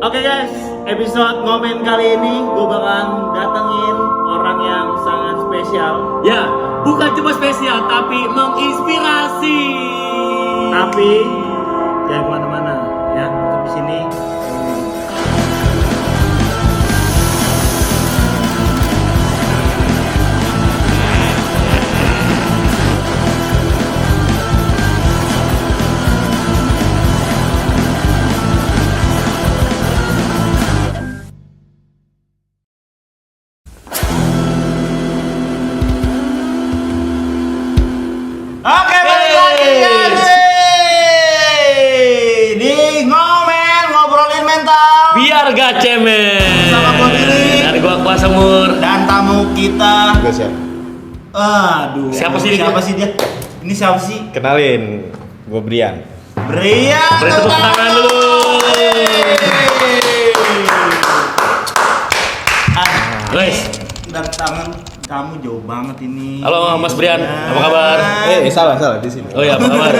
Oke guys, episode ngomen kali ini gue bakalan datengin orang yang sangat spesial. Ya, bukan cuma spesial tapi menginspirasi. Tapi jangan kemana-mana ya, tetap di sini. Oke, balik lagi guys. Di ngomen ngobrolin mental. Biar gak cemen. Sama gua Billy. Dari gua Kuasa Mur. Dan tamu kita. Gue siap. Aduh. Siapa sih Siapa dia? sih dia? Ini siapa sih? Kenalin, gue Brian. Brian. Beri tepuk tangan dulu. Guys. Dan tangan kamu jauh banget ini. Halo Mas Brian, apa kabar? Salah di sini. Oh iya, apa kabar?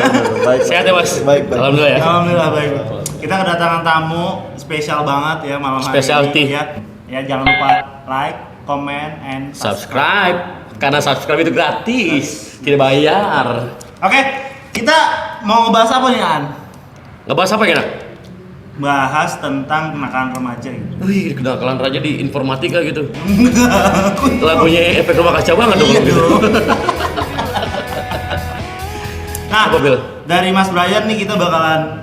Baik. Sehat ya Mas? Baik. Alhamdulillah ya. Alhamdulillah baik. Kita kedatangan tamu spesial banget ya malam hari Specialty. ini ya. Ya jangan lupa like, comment, and Subscribe. Karena subscribe itu gratis, tidak bayar. Oke, kita mau ngebahas apa nih An? Ngebahas apa ya? Bahas tentang kenakalan remaja gitu. Wih, kenakalan raja di informatika gitu. Enggak. Lagunya efek rumah kaca banget dong. Iya gitu. dong. Nah, Apa, Bil? dari Mas Brian nih kita bakalan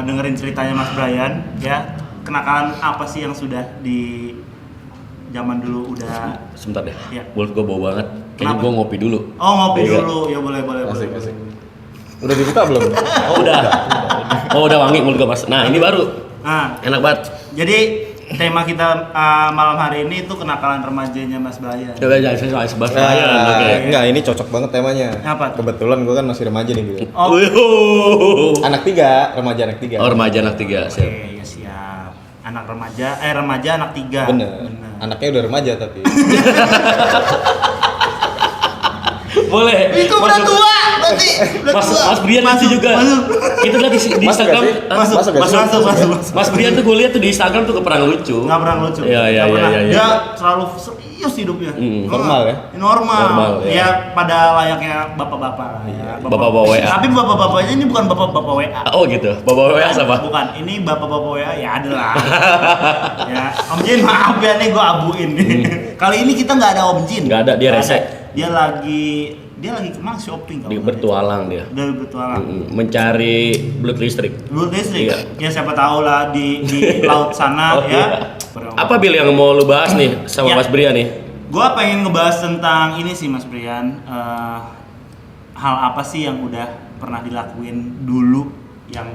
dengerin ceritanya Mas Brian ya. Kenakalan apa sih yang sudah di zaman dulu udah. Sebentar deh. Iya. Mulut gua bau banget. Kayaknya Kenapa? gua ngopi dulu. Oh, ngopi Iya. dulu. Ya boleh. Asik. boleh. Udah dibuka belum? Oh udah. Oh udah wangi mulut gua Mas. Nah, ini baru. Nah, Enak banget. jadi tema kita malam hari ini itu kenakalan remajanya Mas Brian. Coba jangan saya sebelah Nah, saya. Oke. enggak, ini cocok banget temanya. Apa tuh? Kebetulan gue kan masih remaja nih gue. Oh, Anak 3, remaja anak 3. Oh, remaja anak 3. oke, Siap. ya siap. Anak remaja anak 3. Bener. Anaknya udah remaja tapi. Boleh. Itu udah Masuk. tua berarti. Mas Brian itu juga. Itu lagi di Masuk Instagram. gak sih? Masuk gak sih? Masuk. Mas Brian tuh gue lihat tuh di Instagram tuh keperang lucu. Nggak pernah lucu. Iya. Nggak pernah. Iya. Dia selalu serius hidupnya. Normal ya? Normal. ya. Ya pada layaknya bapak-bapak lah ya. Bapak-bapak WA. Tapi bapak-bapaknya ini bukan bapak-bapak WA. Oh gitu. Bapak WA apa? Bukan, ini bapak-bapak WA ya ada lah. Ya, Om Jin maaf ya nih gua abuin nih. Kali ini kita nggak ada Om Jin. Nggak ada, dia Nggak rese. Dia lagi kemana shopping Di bertualang dia. Udah bertualang. Mencari belut listrik. Dulu listrik. Iya. Ya siapa tahu lah di laut sana Oh, ya. iya. Apa Bil yang mau lu bahas nih sama Ya. Mas Brian nih? Gua pengen ngebahas tentang ini sih Mas Brian. Hal apa sih yang udah pernah dilakuin dulu yang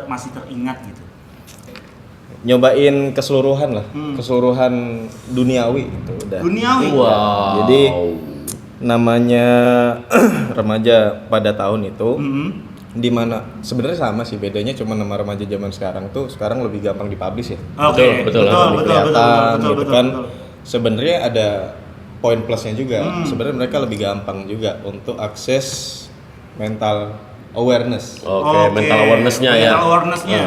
masih teringat gitu? Nyobain keseluruhan lah. Keseluruhan duniawi gitu udah. Duniawi. Wow. Jadi namanya remaja pada tahun itu dimana sebenarnya sama sih, bedanya cuma nama remaja zaman sekarang tuh sekarang lebih gampang dipublish ya. Oke, Betul. Lebih kelihatan gitu kan. betul. Sebenarnya ada poin plusnya juga. Sebenarnya mereka lebih gampang juga untuk akses mental awareness. Oke, mental awareness-nya ya. Mental awareness-nya.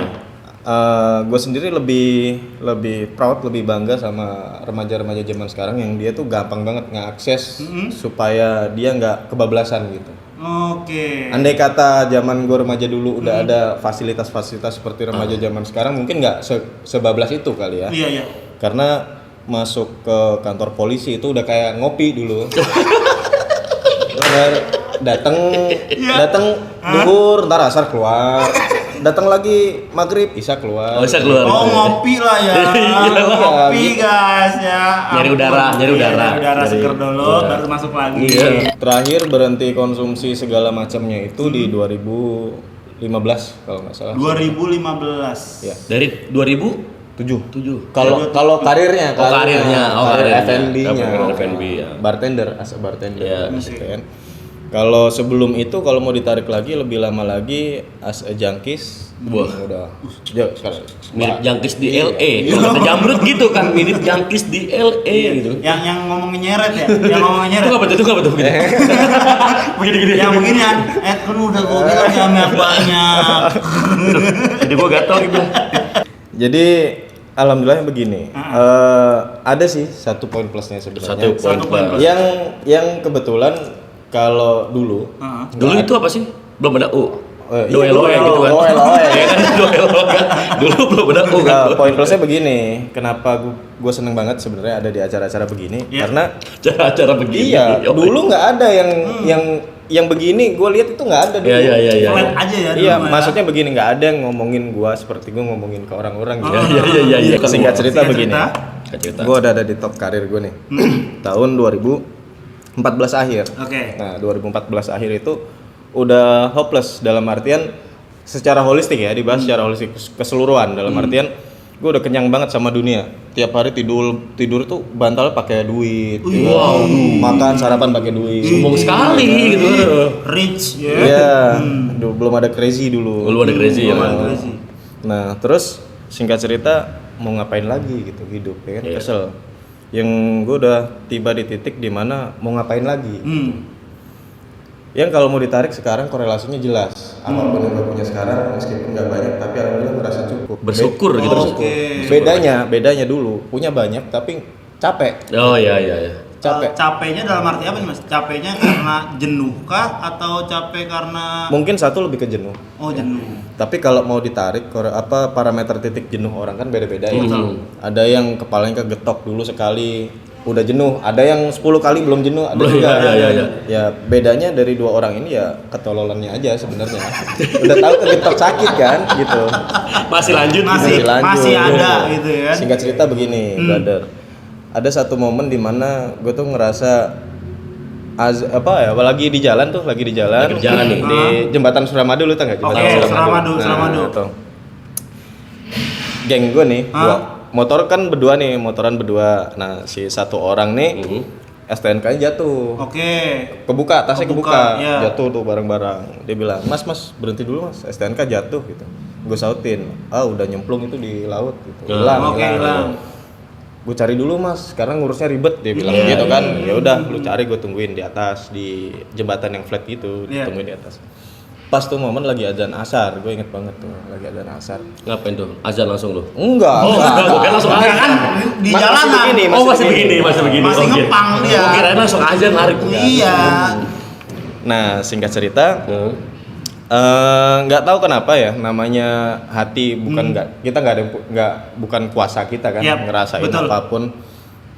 Gue sendiri lebih proud, lebih bangga sama remaja-remaja zaman sekarang yang dia tuh gampang banget ngakses supaya dia nggak kebablasan gitu. Oke. Andai kata zaman gue remaja dulu udah ada fasilitas-fasilitas seperti remaja zaman sekarang, mungkin nggak sebablas itu kali ya. Iya. Karena masuk ke kantor polisi itu udah kayak ngopi dulu. datang duhur, ntar asar keluar. Datang lagi maghrib, isya keluar. Oh, isya keluar. Oh, ngopi lah ya. Ngopi guys ya. Nyari Ampun. udara, nyari Iya, udara. udara Nyari seger dulu udara. baru masuk lagi. Iya. Terakhir berhenti konsumsi segala macamnya itu di 2015 kalau nggak salah. 2015. Ya. Dari 2007. 7. Kalau karirnya, Oh, karirnya. Oh, karir karirnya. F&B-nya. F&B ya. Bartender, as a bartender. Iya. gitu kan. Kalau sebelum itu kalau mau ditarik lagi lebih lama lagi as a junkies. Wah. Udah. Ya, sekarang. Mirip jangkis di LA. Kalau kata Jamrut gitu kan, mirip jangkis di LA gitu. Yang ngomongin nyeret ya. Yang ngomongin nyeret. Itu apa tuh? Begini. Yang begini kan, kan udah gue bilang ya banyak. Jadi gua gatel gitu. Jadi alhamdulillah begini. Ada sih satu poin plusnya sebenarnya. Satu poin plus. Yang kebetulan kalau dulu Dulu itu apa sih? Belum ada U. Doeloe gitu kan. Doeloe. Ya kan Doeloe kan. Dulu belum ada U kan. Poin plusnya begini, kenapa gue seneng banget sebenarnya ada di acara-acara begini karena Cara-cara begini. iya, dulu nggak ada yang begini, gue lihat itu nggak ada dulu. Iya. Flat aja ya. Iya, dulu, maksudnya begini, nggak ada yang ngomongin gue seperti gue ngomongin ke orang-orang gitu. Iya. Singkat cerita begini, Cerita. gue udah ada di top karir gue nih, tahun 2014 akhir. Oke. Nah, 2014 akhir itu udah hopeless dalam artian secara holistik ya, dibahas secara holistik keseluruhan dalam artian gue udah kenyang banget sama dunia. Tiap hari tidur tuh bantal pakai duit. Wow. Makan sarapan pakai duit. Sombong sekali gitu. Rich ya. Iya, belum ada crazy dulu. Belum ada crazy ya. Nah, terus singkat cerita mau ngapain lagi gitu hidup ya kan, Iya. kesel. Yang gue udah tiba di titik dimana mau ngapain lagi. Yang kalau mau ditarik sekarang korelasinya jelas. Apapun yang gue punya sekarang meskipun nggak banyak tapi alhamdulillah merasa cukup. Bersyukur gitu. Oke. Bedanya dulu punya banyak tapi capek. Oh iya. Capeknya dalam arti apa nih Mas? Capeknya karena jenuh kah atau capek karena Mungkin satu lebih ke jenuh. oh jenuh. Tapi kalau mau ditarik parameter titik jenuh orang kan beda-beda ya. Ada yang kepalanya kegetok dulu sekali udah jenuh, ada yang 10 kali belum jenuh, ada juga. Iya. Ya bedanya dari dua orang ini ya ketololannya aja sebenarnya. Udah tahu kegetok sakit kan gitu. Masih lanjut. Masih ada gitu ya kan. Singkat cerita begini, brother. Ada satu momen di mana gue tuh ngerasa lagi di jalan Lagi di jalan nih. di jembatan Suramadu, lu tau nggak jembatan Oke, Suramadu. Itu. Geng gue nih, motoran berdua. Nah, si satu orang nih STNK-nya jatuh. Oke. Kebuka, tasnya kebuka. Iya. Jatuh tuh barang-barang. Dia bilang, "Mas, berhenti dulu, Mas. STNK jatuh." gitu. Gue sautin, udah nyemplung itu di laut gitu. Hilang. Gue cari dulu, Mas, karena ngurusnya ribet, dia bilang gitu kan. Ya udah, lu cari, gue tungguin di atas di jembatan yang flat gitu, tungguin di atas. Pas tuh momen lagi azan asar, gue inget banget tuh lagi azan asar. Ngapain tuh? Azan langsung lu? Enggak. Bukan langsung azan Kan di jalanan. Masih begini. Masih ngepang dia. Oh, kirain langsung azan lari. Iya. Nah, singkat cerita, nggak tahu kenapa ya, namanya hati kita bukan kuasa kita kan ngerasain betul. apapun.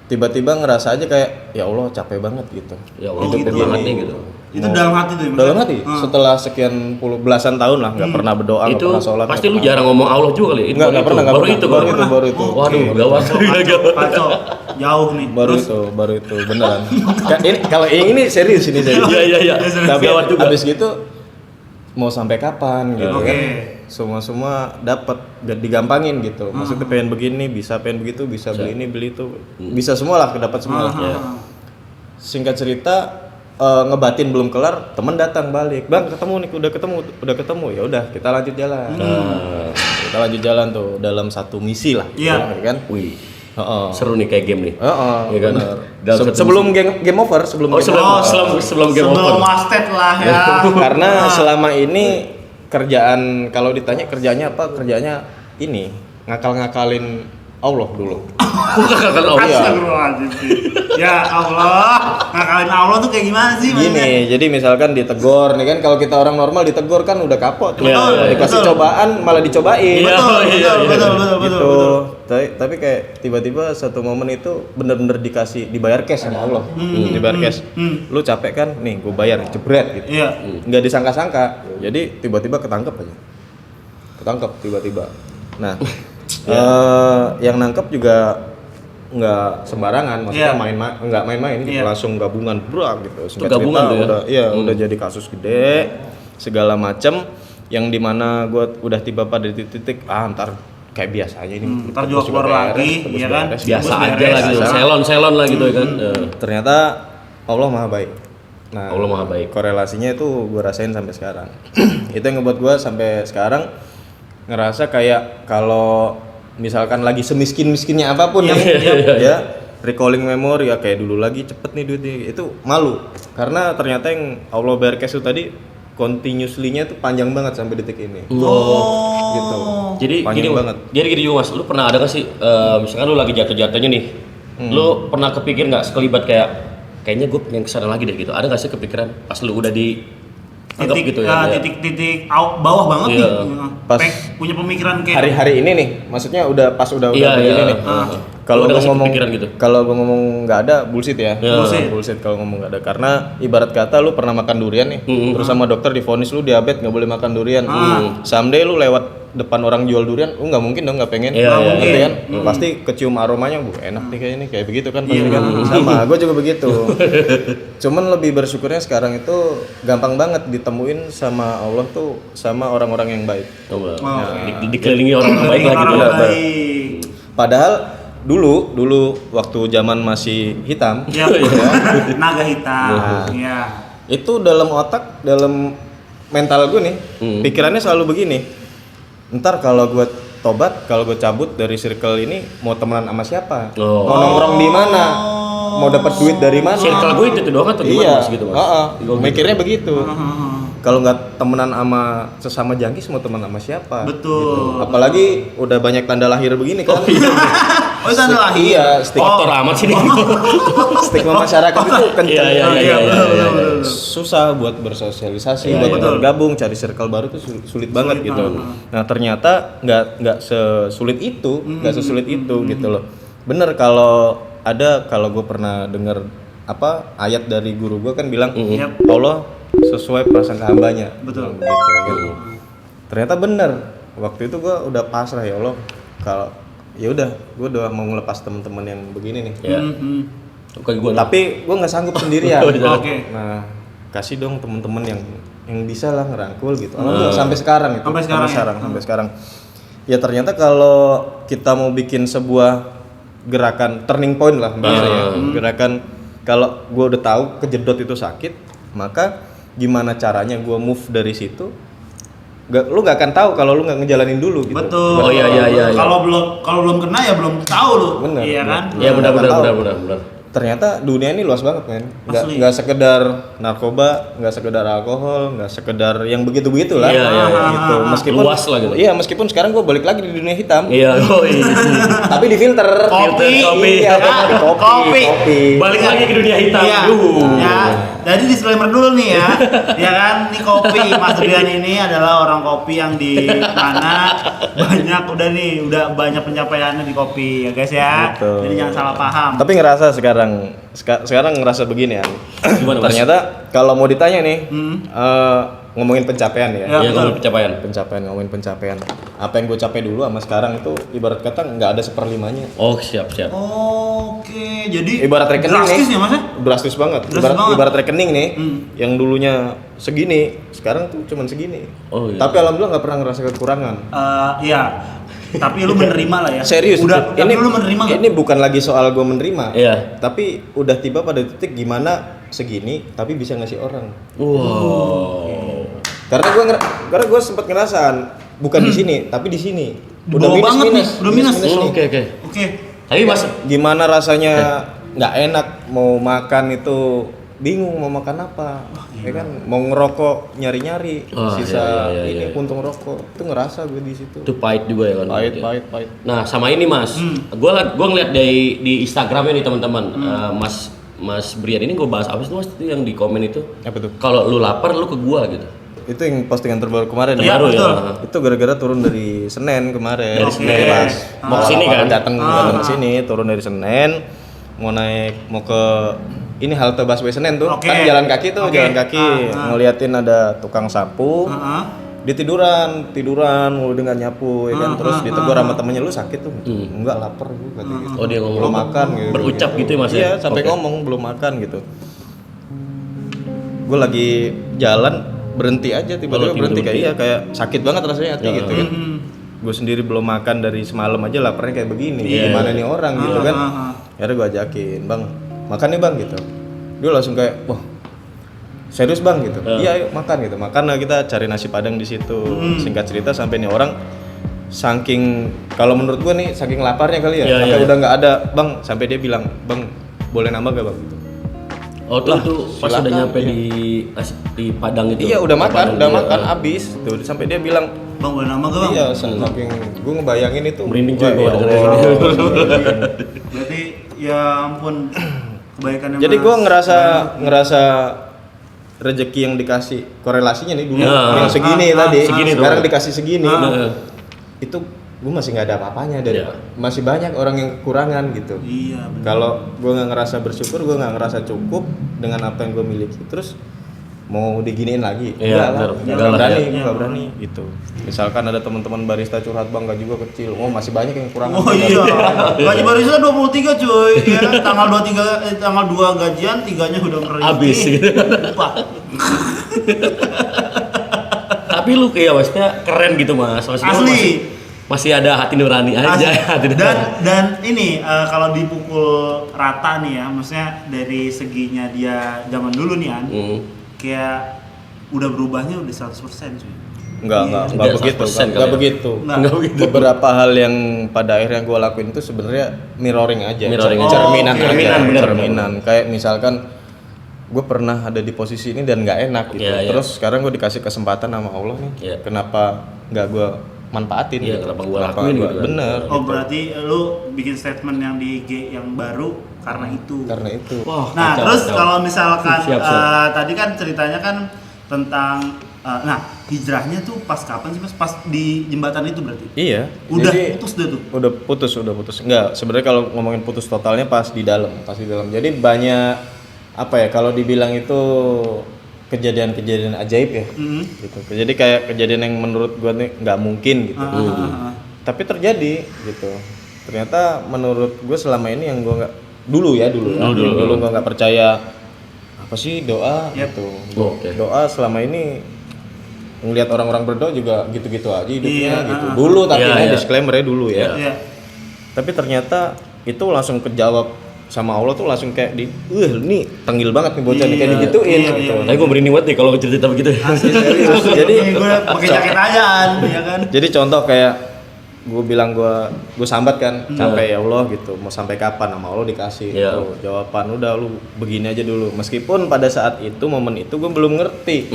Tiba-tiba ngerasa aja kayak ya Allah capek banget gitu. Ya Allah, Hidup capek begini. banget nih gitu. Itu dalam hati tuh ya. Mas? Dalam hati. Setelah sekian belasan tahun lah nggak pernah berdoa, nggak Itu pernah sholat. pasti lu jarang ngomong Allah juga kali. Nggak pernah. Baru itu. Waduh, gawat. Kacau. Jauh nih. Baru itu beneran. Ini kalau ini serius ini serius. Iya. Tapi Gawat juga. abis gitu mau sampai kapan gitu Oke. kan? Semua dapat digampangin gitu. Maksudnya pengen begini, pengen begitu, bisa beli ini, beli itu, bisa semua lah, dapat semua lah. Singkat cerita, ngebatin belum kelar, temen datang balik, "Bang, ketemu nih, udah ketemu." Ya udah, kita lanjut jalan. Kita lanjut jalan tuh dalam satu misi lah, Iya. kan? Wih. Seru nih kayak game nih. Iya kan? Sebelum game over, sebelum game over. Sebelum game over. Sebelum wasted lah ya. Karena selama ini kerjaan, kalau ditanya kerjanya apa? Kerjanya ini ngakal-ngakalin Allah dulu. Astagfirullahaladzim. Ya Allah, ngakalin Allah tuh kayak gimana sih? Gini, jadi misalkan ditegur nih kan, kalau kita orang normal ditegur kan udah kapok tuh. Dikasih cobaan malah dicobain. Betul. Tapi kayak tiba-tiba satu momen itu bener-bener dibayar cash sama Allah. Dibayar cash. Lu capek kan? Nih, gue bayar, jebret gitu. Iya. Nggak disangka-sangka. Jadi tiba-tiba ketangkep aja. Ketangkep tiba-tiba. Nah, yang nangkep juga nggak sembarangan, maksudnya nggak main-main gitu, langsung gabungan gitu. Itu gabungan tuh ya? Udah jadi kasus gede segala macam, yang dimana gue udah tiba pada titik ntar kayak biasanya ini ntar juga keluar lagi, ya kan? Biasa aja lah gitu, selon lah gitu kan. Ternyata Allah maha baik. Nah, Allah maha baik. Korelasinya itu gue rasain sampai sekarang. Itu yang ngebuat gue sampai sekarang ngerasa kayak kalau misalkan lagi semiskin-miskinnya apapun ya, recalling memory ya kayak dulu lagi cepet nih duitnya, itu malu karena ternyata yang Allah bayar cash itu tadi continuously-nya tuh panjang banget sampai detik ini. Gitu. Jadi Panjang gini, banget. jadi gini juga Mas, lu pernah ada gak sih, misalkan lu lagi jatuh-jatuhnya nih, lu pernah kepikir nggak sekelibat kayaknya gue pengen kesana lagi deh gitu, ada nggak sih kepikiran pas lu udah di anggap gitu ya? Titik bawah banget Iya. nih. Pas Punya pemikiran kayak hari-hari ini nih, maksudnya udah begini nih. Kalau Kalau gue gua ngomong kepikiran gitu. kalau gua ngomong nggak ada bullshit ya. Bullshit. Bullshit kalau ngomong nggak ada, karena ibarat kata lu pernah makan durian nih, terus sama dokter divonis lu diabetes nggak boleh makan durian. Someday lu lewat depan orang jual durian, lu nggak mungkin dong nggak pengen. Iya, iya, Ngerti kan? Pasti kecium aromanya, enak nih kayaknya nih, kayak begitu kan pasti kan. Sama, gue juga begitu. Cuman lebih bersyukurnya sekarang itu gampang banget ditemuin sama Allah tuh sama orang-orang yang baik. Dikelilingi orang baik lah gitu ya. Padahal dulu waktu zaman masih hitam, Ya, naga hitam. Iya. itu dalam otak, dalam mental gue nih, pikirannya selalu begini. Ntar kalau gue tobat, kalau gue cabut dari circle ini, mau temenan sama siapa? Mau nongkrong di mana? Mau dapat duit dari mana? Circle gue itu doang atau gimana Iya, Mas gitu Mas? mikirnya begitu. Kalau nggak temenan sama sesama jangkis, mau temenan sama siapa? Betul. Apalagi udah banyak tanda lahir begini kan? Oh, itu adalah Iya, Kotor amat sih nih. stigma masyarakat itu kenceng. Iya. Susah buat bersosialisasi, buat bergabung, cari circle baru tuh sulit banget gitu. Nah ternyata nggak sesulit itu, sesulit itu gitu loh. Bener kalau gue pernah dengar ayat dari guru gue kan bilang Allah sesuai prasangka hambanya. Betul. Gitu. Ternyata bener. Waktu itu gue udah pasrah, ya Allah, kalau ya udah, gue udah mau ngelepas teman-teman yang begini nih. Iya. Tapi gue nggak sanggup sendirian. Oke. Nah, kasih dong teman-teman yang bisa lah ngerangkul gitu. Alhamdulillah sampai sekarang itu. Sampai sekarang. Ya ternyata kalau kita mau bikin sebuah gerakan turning point lah bahasanya. Gerakan kalau gue udah tahu kejedot itu sakit, maka gimana caranya gue move dari situ? Lu nggak akan tahu kalau lu nggak ngejalanin dulu gitu. Betul. Oh iya. Kalau belum kena ya belum tahu lu. Bener. Iya kan? Iya benar. Ternyata dunia ini luas banget men. Asli. Nggak sekedar narkoba, nggak sekedar alkohol, nggak sekedar yang begitu-begitu lah. Iya. Gitu. Meskipun luas lah gitu. Iya, meskipun sekarang gue balik lagi di dunia hitam. Iya. Tapi di filter. Kopi. Iya, Kopi. Balik lagi ke dunia hitam. Iya. Ya. Jadi disclaimer dulu nih ya. Ya kan, ini kopi Mas Brian ini adalah orang kopi yang di mana udah banyak pencapaiannya di kopi ya guys ya. Betul. Jadi jangan salah paham. Tapi ngerasa sekarang ngerasa begini ya. Gimana, Mas? Ternyata kalau mau ditanya nih, ngomongin pencapaian ya. Iya, ngomongin pencapaian. Ngomongin pencapaian. Apa yang gue capai dulu sama sekarang itu ibarat kata nggak ada seperlimanya. Oh, siap. Oke, jadi Ibarat rekening drastis nih. ya Mas ya? Drastis banget. Ibarat rekening nih, yang dulunya segini, sekarang tuh cuman segini. Oh, iya. Tapi alhamdulillah nggak pernah ngerasa kekurangan. Iya. Tapi lu menerima lah ya. Serius. Tapi lu menerima nggak? Ini bukan lagi soal gue menerima. Iya. Tapi udah tiba pada titik gimana segini tapi bisa ngasih orang. Wow. Karena gue sempat ngerasaan bukan di sini tapi di sini. Udah minus. Oke. Tapi Mas, Gimana rasanya nggak enak mau makan itu bingung mau makan apa, ya kan mau ngerokok nyari sisa iya. ini puntung rokok itu ngerasa gue di situ. itu pahit juga ya kan? Pahit. Nah, sama ini Mas, gua ngeliat di Instagramnya nih teman-teman, Mas Brian ini gue bahas apa sih Mas itu yang di komen itu? Apa tuh? Kalau lu lapar lu ke gua gitu. Itu yang postingan terbaru kemarin Iya, ya. betul. Itu gara-gara turun dari Senin kemarin. Dari Senin. Pas Mau kesini kan? Datang ke sini, turun dari Senin, mau ke ini halte busway Senen tuh. Oke. Kan jalan kaki tuh, Oke. jalan kaki. Ngeliatin ada tukang sapu. Dia tiduran mulu dengan nyapu ya kan. Terus ditegur sama temennya, lu sakit tuh? Enggak, lapar gua kata gitu. Oh, dia ngomong belum makan gitu. berucap gitu ya Mas ya? Iya, sampai Oke. ngomong belum makan gitu. Gue lagi jalan berhenti aja tiba-tiba berhenti kayak sakit banget rasanya hati gitu kan. Gue sendiri belum makan dari semalam aja laparnya kayak begini. Gimana nih orang gitu kan. Akhirnya gue ajakin, "Bang, makan nih Bang," gitu. Dia langsung kayak, "Wah, serius Bang?" gitu. "Iya, ayo makan," gitu. Makan lah, kita cari nasi padang di situ. Singkat cerita sampai nih orang saking, kalau menurut gue nih saking laparnya kali ya, sampai udah nggak ada, "Bang," sampai dia bilang, "Bang, boleh nambah gak Bang?" gitu. Oh tuh pas silakan, udah nyampe iya. di Padang itu. Iya udah makan, Padang, abis tuh sampai dia bilang Bang boleh nama gak bang? iya saking gue ngebayangin itu Merinding cuy wah, gua ya dengerin Allah. Berarti ya ampun kebaikan yang Jadi gue ngerasa rezeki yang dikasih korelasinya nih dulu yang segini tadi segini sekarang doang. dikasih segini Heeh. itu gue masih nggak ada apa-apanya dan Iya. masih banyak orang yang kekurangan gitu. Iya benar. Kalau gue nggak ngerasa bersyukur, gue nggak ngerasa cukup dengan apa yang gue miliki, terus mau diginiin lagi, Iya, enggak lah, benar. nggak Enggak lah, berani, ya. gue nggak berani gitu. Misalkan ada teman-teman barista curhat bang gaji gue kecil, oh masih banyak yang kurang. Oh iya, gaji barista 23 cuy, ya tanggal 23, tanggal 2 gajian, 3-nya udah merintis. Habis gitu. Wah, Tapi lu kayak maksudnya keren gitu mas. Maksudnya lu Asli. masih ada hati nurani aja. Hati nurani. dan ini kalau dipukul rata nih ya, maksudnya dari seginya dia zaman dulu nih An, kayak udah berubahnya udah 100% cuy. Enggak Enggak begitu, 100% enggak kali ya. begitu. Enggak begitu. Beberapa hal yang pada akhirnya gue lakuin itu sebenarnya mirroring aja, Mirroring aja. cerminan Oh, aja, cerminan, bener, cerminan. Kayak misalkan gue pernah ada di posisi ini dan nggak enak gitu. Iya, iya. Terus sekarang gue dikasih kesempatan sama Allah nih, Iya. kenapa nggak gue manfaatin? Iya, gitu. kenapa gua lakuin gitu kan. Bener. Oh gitu. berarti lu bikin statement yang di IG yang baru karena itu. Karena itu. Wah, Nah, kacau, terus kacau. kalau misalkan Siap. tadi kan ceritanya kan tentang nah, hijrahnya tuh pas kapan sih Mas? Pas di jembatan itu berarti? Iya. Udah jadi- putus deh tuh. Udah putus. Enggak, sebenarnya kalau ngomongin putus totalnya pas di dalam. Jadi banyak apa ya kalau dibilang itu kejadian-kejadian ajaib ya. Gitu. Jadi kayak kejadian yang menurut gua nih nggak mungkin gitu. Tapi terjadi gitu. Ternyata menurut gua selama ini yang gua nggak dulu gua nggak percaya apa sih doa Yep. gitu. Oke. Doa selama ini ngelihat orang-orang berdoa juga gitu-gitu aja hidupnya Iya, gitu. Dulu tapi Iya, iya. disclaimer-nya dulu ya. Iya. Tapi ternyata itu langsung kejawab sama Allah tuh langsung kayak nih tengil banget nih bocah nih kayak Iya, digituin iya, gitu. Tapi gue merinding banget nih kalau cerita begitu. Asli Serius. Jadi gue pakai jaket aja An, ya kan? Jadi contoh kayak gue bilang gue sambat kan sampai ya Allah gitu mau sampai kapan sama Allah dikasih Iya. tuh jawaban udah lu begini aja dulu meskipun pada saat itu momen itu gue belum ngerti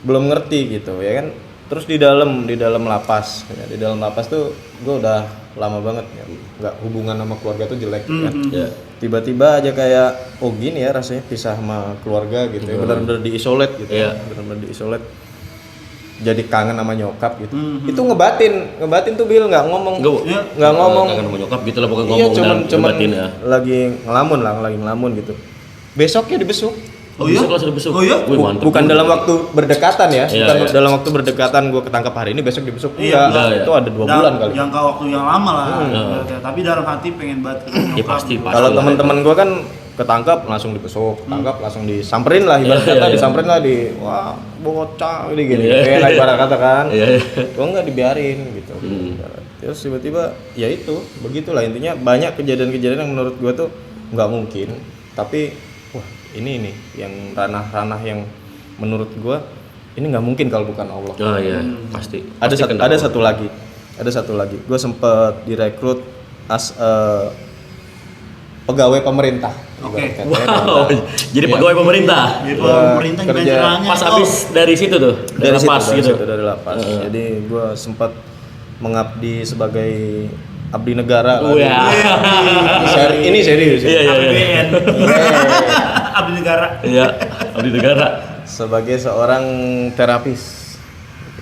belum ngerti gitu ya kan terus di dalam lapas ya, di dalam lapas tuh gue udah lama banget ya nggak hubungan sama keluarga tuh jelek kan Ya. tiba-tiba aja kayak oh gini ya rasanya pisah sama keluarga gitu ya benar-benar diisolat gitu Iya. benar-benar diisolat jadi kangen sama nyokap gitu itu ngebatin tuh Bil nggak ngomong nggak ngomong Kangen sama nyokap gitu lah pokoknya iya ngomong cuman dan ngebatin ya. lagi ngelamun gitu besoknya dibesuk. Oh iya? Langsung dibesuk. Oh iya? Wih, mantep. Bukan dalam waktu berdekatan ya, Iya, bukan iya. dalam waktu berdekatan gue ketangkap hari ini besok dibesuk. Iya, Enggak, iya. itu ada 2 bulan kali. Jangka waktu yang lama lah. Iya. Ya, tapi dalam hati pengen banget ketemu Ya, nyokap. pasti. Kalau teman-teman gue kan ketangkap langsung dibesuk, ketangkap langsung disamperin lah ibarat Iya, kata iya. disamperin lah wah bocah gini Iya. kayak lah ibarat kata kan. Iya, iya. Gue nggak dibiarin gitu. Terus tiba-tiba ya itu begitulah intinya banyak kejadian-kejadian yang menurut gue tuh nggak mungkin tapi wah ini nih yang ranah-ranah yang menurut gue ini nggak mungkin kalau bukan Allah. Oh iya, pasti. Ada Pasti kena. ada satu lagi gue sempet direkrut as pegawai pemerintah. Oke. Ibarat katanya. Wow, jadi pegawai pemerintah. Jadi Gua pemerintah gimana kerja caranya? Pas habis dari situ tuh, dari lepas situ, gitu. dari lapas. Jadi gue sempat mengabdi sebagai abdi negara. Wah. Ini serius. Iya, iya, iya. APBN. Abdi negara. Iya, abdi negara. Sebagai seorang terapis.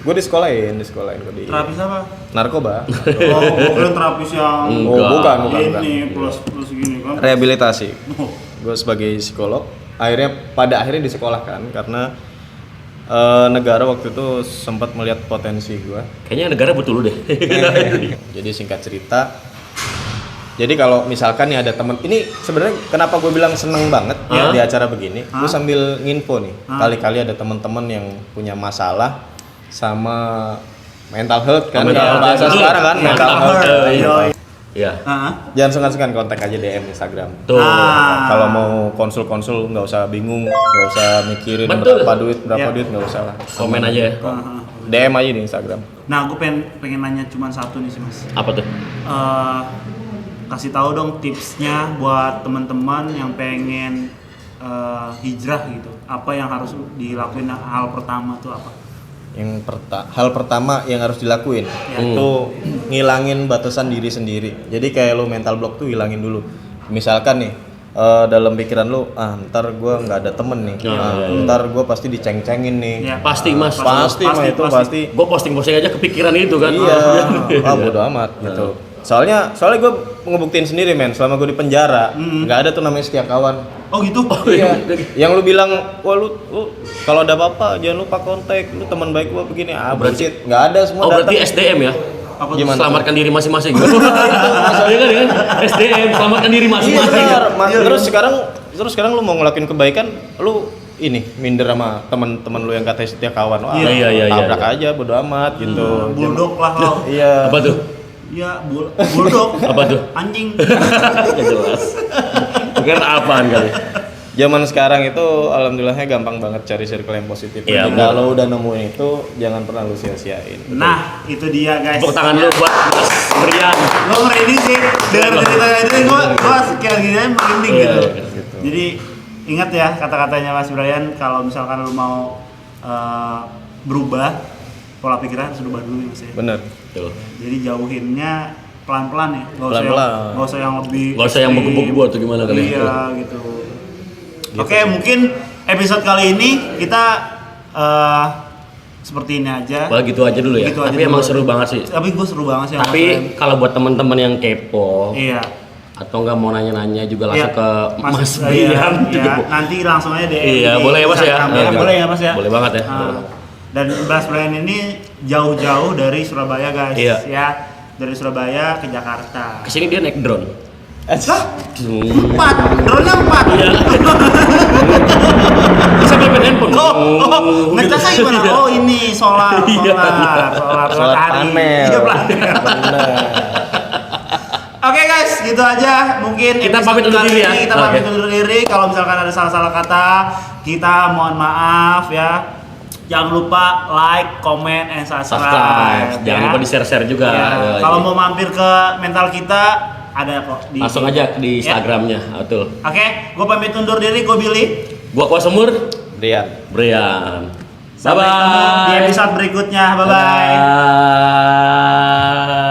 Gue disekolahin gue di Terapis apa? narkoba. Oh, bukan terapis yang Enggak. bukan. ini plus gini kan. Rehabilitasi. Oh. Gue sebagai psikolog. Pada akhirnya disekolahkan karena negara waktu itu sempat melihat potensi gue. Kayaknya negara butuh lu deh. Jadi singkat cerita, jadi kalau misalkan nih ada temen, ini sebenarnya kenapa gue bilang seneng banget ya di acara begini, gue sambil nginfo nih, kali-kali ada teman-teman yang punya masalah sama mental health kan, Mental kalau health. bahasa sekarang kan Iya. mental health. Yoi. Iya. Jangan sungkan-sungkan kontak aja DM Instagram. Tuh. Kalau mau konsul-konsul nggak usah bingung, nggak usah mikirin Betul. berapa Iya. duit nggak usah lah. Komen aja ya. DM aja di Instagram. Nah, aku pengen nanya cuma satu nih sih Mas. Apa tuh? Kasih tahu dong tipsnya buat teman-teman yang pengen hijrah gitu, apa yang harus dilakuin hal pertama tuh apa? Hal pertama yang harus dilakuin itu ngilangin batasan diri sendiri. Jadi kayak lo mental block tuh hilangin dulu. Misalkan nih dalam pikiran lo, ntar gue nggak ada temen nih, ntar gue pasti diceng-cengin nih. Ya, Pasti mas. Pasti. Gue posting aja kepikiran itu kan. Iya. Bodo amat gitu. Soalnya gue ngebuktiin sendiri men, selama gue di penjara nggak ada tuh namanya setia kawan. Oh gitu? Iya. Yang lu bilang, wah lu kalau ada apa-apa jangan lupa kontak, lu teman baik gua begini. Berarti nggak ada semua. Oh berarti SDM ya? Apa Gimana? Selamatkan diri masing-masing. Iya kan? SDM selamatkan diri masing-masing. Iya, terus sekarang lu mau ngelakuin kebaikan, lu ini minder sama teman-teman lu yang katanya setia kawan. Wah, Iya. tabrak aja bodo amat gitu. Buldog lah lo. Iya. Apa tuh? Iya, buldog. Apa tuh? Anjing. Gak jelas. Bukan apaan kali. Zaman sekarang itu alhamdulillahnya gampang banget cari circle yang positif. Iya, Jadi kalau udah nemuin itu jangan pernah lu sia-siain. Nah, itu dia guys. Tepuk tangan lu buat Mas Brian. Gue merinding sih dengan ceritanya itu, gue sekian gini aja merinding gitu. Jadi ingat ya kata-katanya Mas Brian, kalau misalkan lu mau berubah pola pikiran, harus berubah dulu Mas ya. Bener. Jadi jauhinnya pelan-pelan ya, nggak usah yang lebih, Nggak usah yang menggebuk-gebuk atau gimana kali. Iya gitu. Oke, mungkin episode kali ini kita seperti ini aja. Wah gitu aja dulu ya. Gitu aja Tapi dulu. emang seru banget sih. Tapi gue seru banget sih. Tapi kalau buat teman-teman yang kepo, iya. atau nggak mau nanya-nanya juga langsung Iya, ke Mas iya, Brian. iya. Nanti langsung aja DM. Iya, di boleh ya, Mas, ya? Instagram Gitu. Boleh ya Mas ya. Boleh banget ya. Dan Mas Brian ini jauh-jauh dari Surabaya guys. Iya. Ya, dari Surabaya ke Jakarta. Kesini dia naik drone. Lah, 4, drone-nya 4. Iya. Bisa main handphone. Ngecasnya gimana? Iya. Oh ini solar hari. panel. Iya, panel. Oke guys, gitu aja. Mungkin Kita episode pamit undur kali diri ya. ini Kita pamit Oke. undur diri. Kalau misalkan ada salah-salah kata, kita mohon maaf ya. Jangan lupa like, comment, and subscribe. Jangan lupa di share-share juga. Ya. Ya, Kalau iya. mau mampir ke mental kita, ada kok di Langsung aja di Ya. Instagramnya, betul. Oke, gue pamit undur diri. Gue Billy. Gua Kuasemur, Brian. Brian. Sampai ketemu di episode berikutnya. Bye bye. Bye.